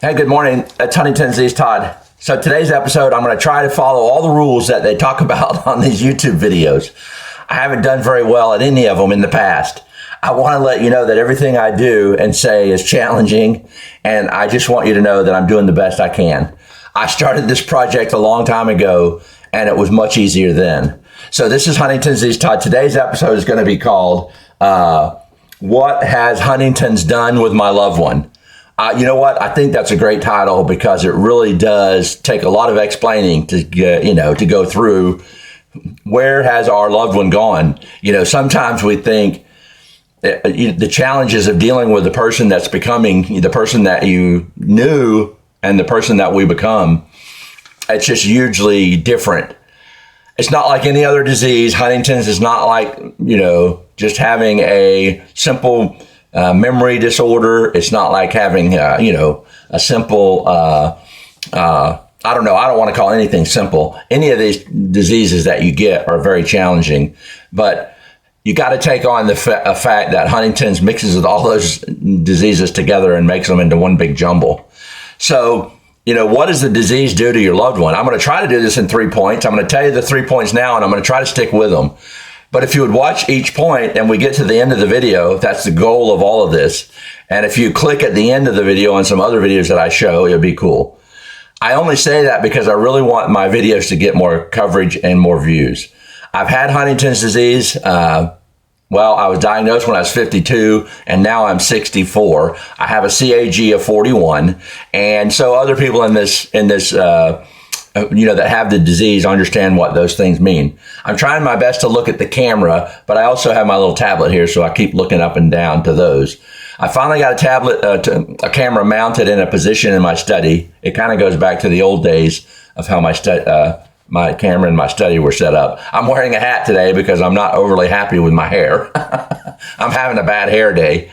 Hey, good morning. It's Huntington's disease, Todd. So today's episode, I'm going to try to follow all the rules that they talk about on these YouTube videos. I haven't done very well at any of them in the past. I want to let you know that everything I do and say is challenging, and I just want you to know that I'm doing the best I can. I started this project a long time ago, and it was much easier then. So this is Huntington's disease, Todd. Today's episode is going to be called, What Has Huntington's Done with My Loved One? You know what? I think that's a great title because it really does take a lot of explaining to go through. Where has our loved one gone? Sometimes we think the challenges of dealing with the person that's becoming the person that you knew and the person that we become, it's just hugely different. It's not like any other disease. Huntington's is not like, just having a simple memory disorder. It's not like having, a simple, I don't know. I don't want to call anything simple. Any of these diseases that you get are very challenging, but you got to take on the fact that Huntington's mixes with all those diseases together and makes them into one big jumble. So, what does the disease do to your loved one? I'm going to try to do this in 3 points. I'm going to tell you the 3 points now, and I'm going to try to stick with them. But if you would watch each point and we get to the end of the video, that's the goal of all of this. And if you click at the end of the video on some other videos that I show, it'll be cool. I only say that because I really want my videos to get more coverage and more views. I've had Huntington's disease. I was diagnosed when I was 52, and now I'm 64. I have a CAG of 41. And so other people in this that have the disease understand what those things mean. I'm trying my best to look at the camera, but I also have my little tablet here, so I keep looking up and down to those. I finally got a camera mounted in a position in my study. It kind of goes back to the old days of how my camera and my study were set up. I'm wearing a hat today because I'm not overly happy with my hair. I'm having a bad hair day.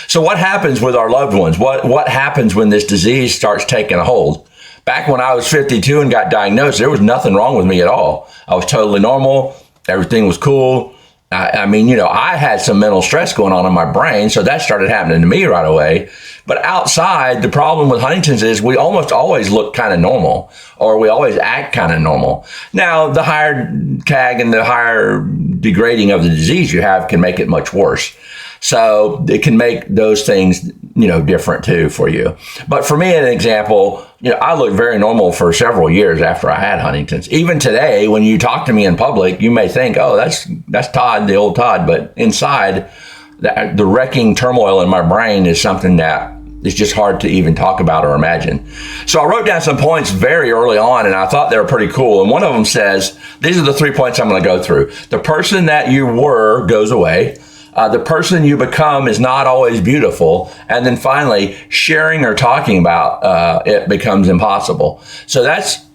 So what happens with our loved ones? What happens when this disease starts taking a hold? Back when I was 52 and got diagnosed, there was nothing wrong with me at all. I was totally normal. Everything was cool. I had some mental stress going on in my brain, so that started happening to me right away. But outside, the problem with Huntington's is we almost always look kind of normal, or we always act kind of normal. Now, the higher CAG and the higher degrading of the disease you have can make it much worse. So it can make those things, different too for you. But for me, an example, I looked very normal for several years after I had Huntington's. Even today, when you talk to me in public, you may think, oh, that's Todd, the old Todd. But inside, the wrecking turmoil in my brain is something that is just hard to even talk about or imagine. So I wrote down some points very early on, and I thought they were pretty cool. And one of them says, these are the 3 points I'm going to go through. The person that you were goes away. The person you become is not always beautiful. And then finally, sharing or talking about it becomes impossible. So that's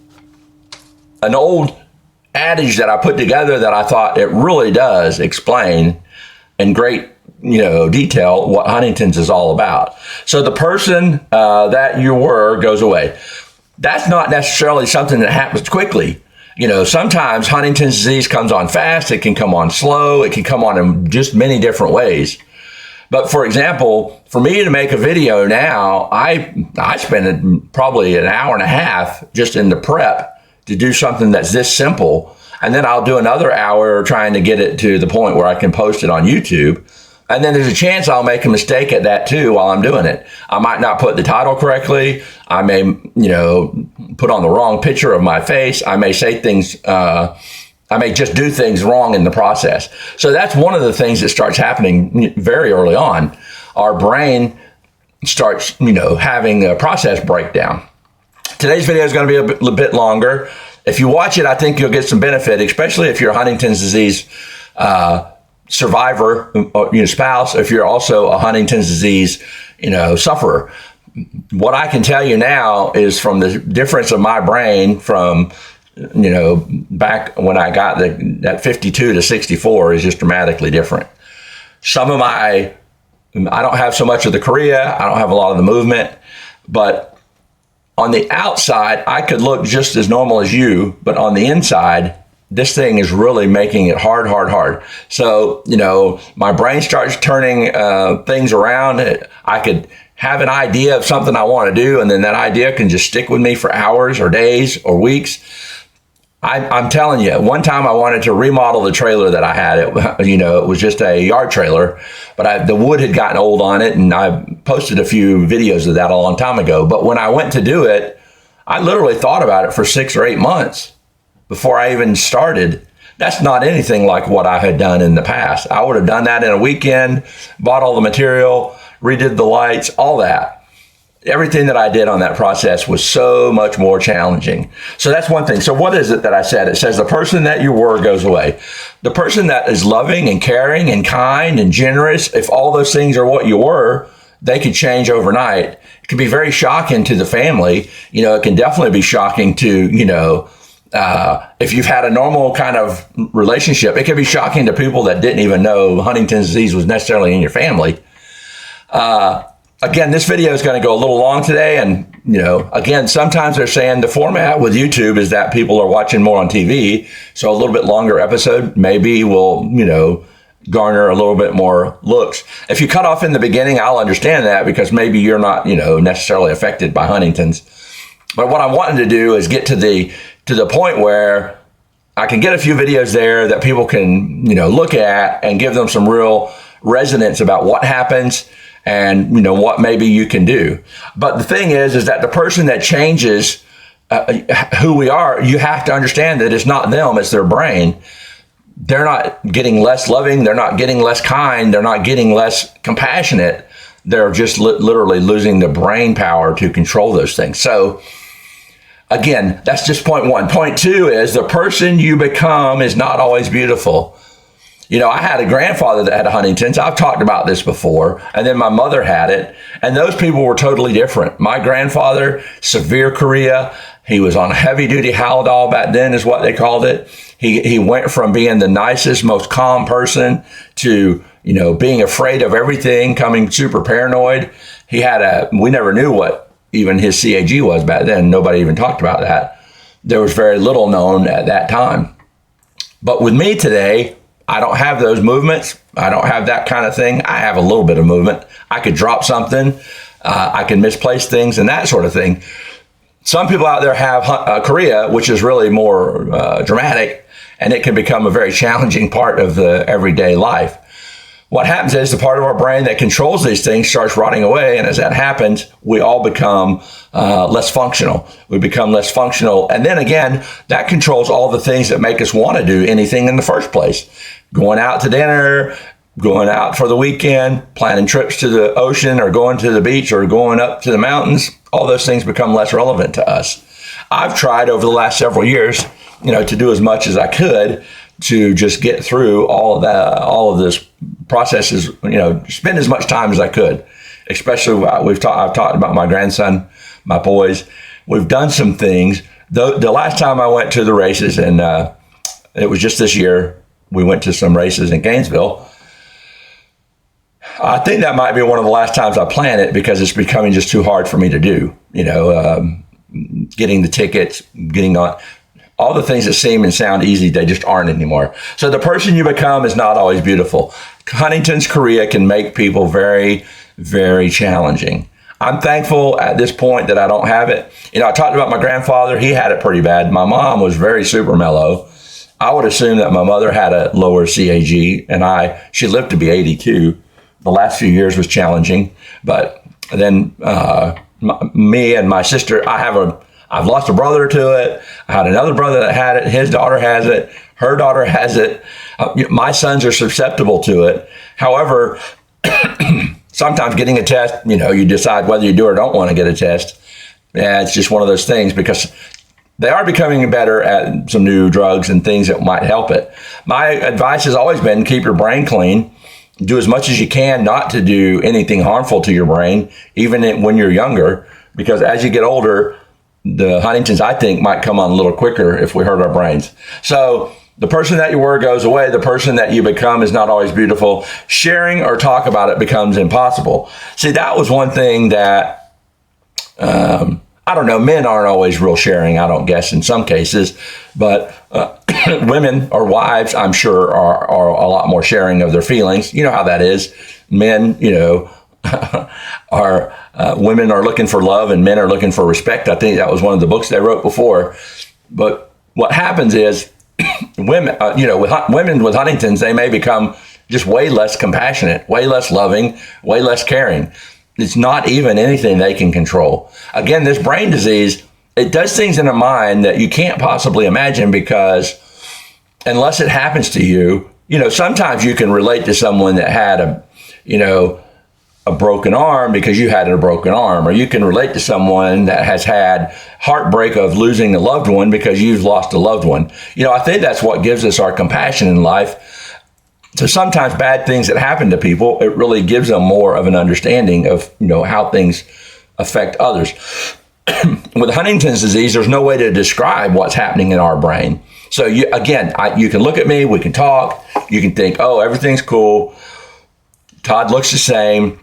an old adage that I put together that I thought it really does explain in great detail what Huntington's is all about. So the person that you were goes away. That's not necessarily something that happens quickly. Sometimes Huntington's disease comes on fast. It can come on slow. It can come on in just many different ways. But for example, for me to make a video now, I spend probably an hour and a half just in the prep to do something that's this simple. And then I'll do another hour trying to get it to the point where I can post it on YouTube. And then there's a chance I'll make a mistake at that too while I'm doing it. I might not put the title correctly. I may, put on the wrong picture of my face. I may say things, I may just do things wrong in the process. So that's one of the things that starts happening very early on. Our brain starts, having a process breakdown. Today's video is going to be a bit longer. If you watch it, I think you'll get some benefit, especially if you're a Huntington's disease survivor, spouse, if you're also a Huntington's disease, sufferer. What I can tell you now is from the difference of my brain from, back when I got that 52 to 64 is just dramatically different. I don't have so much of the chorea. I don't have a lot of the movement, but on the outside, I could look just as normal as you, but on the inside, this thing is really making it hard. So, my brain starts turning things around. I could have an idea of something I want to do, and then that idea can just stick with me for hours or days or weeks. I'm telling you, one time I wanted to remodel the trailer that I had. It was just a yard trailer, but the wood had gotten old on it, and I posted a few videos of that a long time ago. But when I went to do it, I literally thought about it for 6 or 8 months before I even started. That's not anything like what I had done in the past. I would have done that in a weekend, bought all the material, redid the lights, all that. Everything that I did on that process was so much more challenging. So that's one thing. So what is it that I said? It says the person that you were goes away. The person that is loving and caring and kind and generous, if all those things are what you were, they could change overnight. It can be very shocking to the family. It can definitely be shocking to, if you've had a normal kind of relationship. It can be shocking to people that didn't even know Huntington's disease was necessarily in your family. Again, this video is going to go a little long today. And, again, sometimes they're saying the format with YouTube is that people are watching more on TV. So a little bit longer episode maybe will, garner a little bit more looks. If you cut off in the beginning, I'll understand that because maybe you're not, necessarily affected by Huntington's. But what I'm wanting to do is get to the point where I can get a few videos there that people can, look at and give them some real resonance about what happens and, what maybe you can do. But the thing is that the person that changes who we are, you have to understand that it's not them, it's their brain. They're not getting less loving. They're not getting less kind. They're not getting less compassionate. They're just literally losing the brain power to control those things. So again, that's just point one. Point two is the person you become is not always beautiful. I had a grandfather that had Huntington's. I've talked about this before. And then my mother had it. And those people were totally different. My grandfather, severe chorea. He was on heavy duty Haldol back then is what they called it. He went from being the nicest, most calm person to, being afraid of everything, coming super paranoid. We never knew what even his CAG was back then. Nobody even talked about that. There was very little known at that time. But with me today, I don't have those movements. I don't have that kind of thing. I have a little bit of movement. I could drop something. I can misplace things and that sort of thing. Some people out there have chorea, which is really more dramatic, and it can become a very challenging part of the everyday life. What happens is the part of our brain that controls these things starts rotting away, and as that happens, we all become less functional. We become less functional, and then again, that controls all the things that make us want to do anything in the first place. Going out to dinner, going out for the weekend, planning trips to the ocean or going to the beach or going up to the mountains, all those things become less relevant to us. I've tried over the last several years, to do as much as I could to just get through all of this processes, spend as much time as I could. Especially I've talked about my grandson, my boys. We've done some things. The last time I went to the races, and it was just this year, we went to some races in Gainesville. I think that might be one of the last times I plan it because it's becoming just too hard for me to do. Getting the tickets, getting on. All the things that seem and sound easy, they just aren't anymore. So the person you become is not always beautiful. Huntington's chorea can make people very, very challenging. I'm thankful at this point that I don't have it. I talked about my grandfather. He had it pretty bad. My mom was very super mellow. I would assume that my mother had a lower CAG, and she lived to be 82. The last few years was challenging, but then me and my sister, I've lost a brother to it. I had another brother that had it. His daughter has it. Her daughter has it. My sons are susceptible to it. However, sometimes getting a test, you decide whether you do or don't want to get a test. Yeah, it's just one of those things because they are becoming better at some new drugs and things that might help it. My advice has always been keep your brain clean. Do as much as you can not to do anything harmful to your brain, even when you're younger, because as you get older, the Huntington's, I think, might come on a little quicker if we hurt our brains. So the person that you were goes away. The person that you become is not always beautiful. Sharing or talk about it becomes impossible. See, that was one thing that, I don't know, men aren't always real sharing, I don't guess, in some cases. But women or wives, I'm sure, are a lot more sharing of their feelings. You know how that is. Men, women are looking for love and men are looking for respect. I think that was one of the books they wrote before. But what happens is women, with women with Huntington's, they may become just way less compassionate, way less loving, way less caring. It's not even anything they can control. Again, this brain disease, it does things in the mind that you can't possibly imagine, because unless it happens to you, sometimes you can relate to someone that had a broken arm because you had a broken arm, or you can relate to someone that has had heartbreak of losing a loved one because you've lost a loved one. I think that's what gives us our compassion in life. So sometimes bad things that happen to people, it really gives them more of an understanding of, how things affect others. With Huntington's disease, there's no way to describe what's happening in our brain. So you can look at me, we can talk, you can think, oh, everything's cool. Todd looks the same.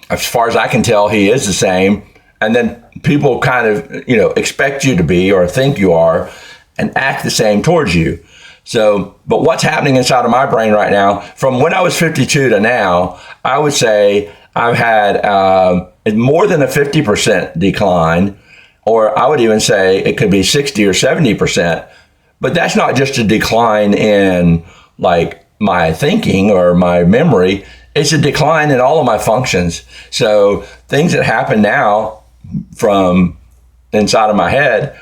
As far as I can tell, he is the same. And then people kind of, expect you to be or think you are and act the same towards you. So, but what's happening inside of my brain right now, from when I was 52 to now, I would say I've had more than a 50% decline, or I would even say it could be 60 or 70%. But that's not just a decline in like my thinking or my memory. It's a decline in all of my functions. So things that happen now from inside of my head,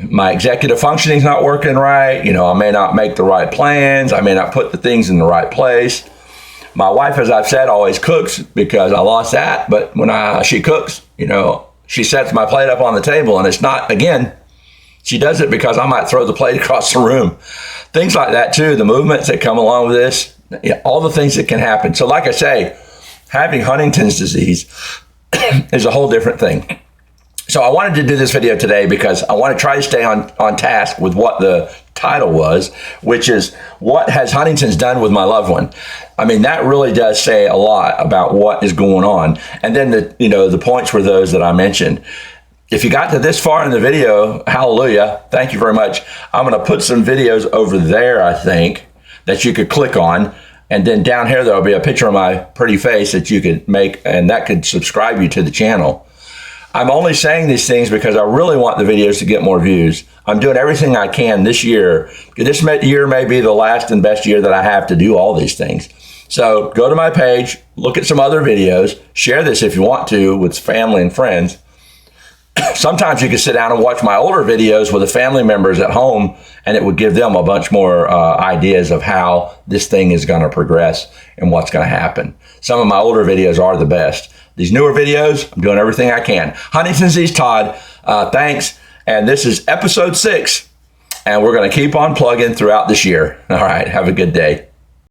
my executive functioning is not working right. I may not make the right plans. I may not put the things in the right place. My wife, as I've said, always cooks because I lost that. But when she cooks, she sets my plate up on the table, and it's not, again, she does it because I might throw the plate across the room. Things like that too, the movements that come along with this, all the things that can happen. So like I say, having Huntington's disease is a whole different thing. So I wanted to do this video today because I want to try to stay on task with what the title was, which is, what has Huntington's done with my loved one? I mean, that really does say a lot about what is going on. And then the points were those that I mentioned. If you got to this far in the video, hallelujah, thank you very much. I'm going to put some videos over there, I think, that you could click on. And then down here, there'll be a picture of my pretty face that you could make, and that could subscribe you to the channel. I'm only saying these things because I really want the videos to get more views. I'm doing everything I can this year. This year may be the last and best year that I have to do all these things. So go to my page, look at some other videos, share this if you want to with family and friends. Sometimes you can sit down and watch my older videos with the family members at home, and it would give them a bunch more ideas of how this thing is going to progress and what's going to happen. Some of my older videos are the best. These newer videos, I'm doing everything I can. Huntington's disease Todd, thanks. And this is episode 6, and we're going to keep on plugging throughout this year. All right, have a good day.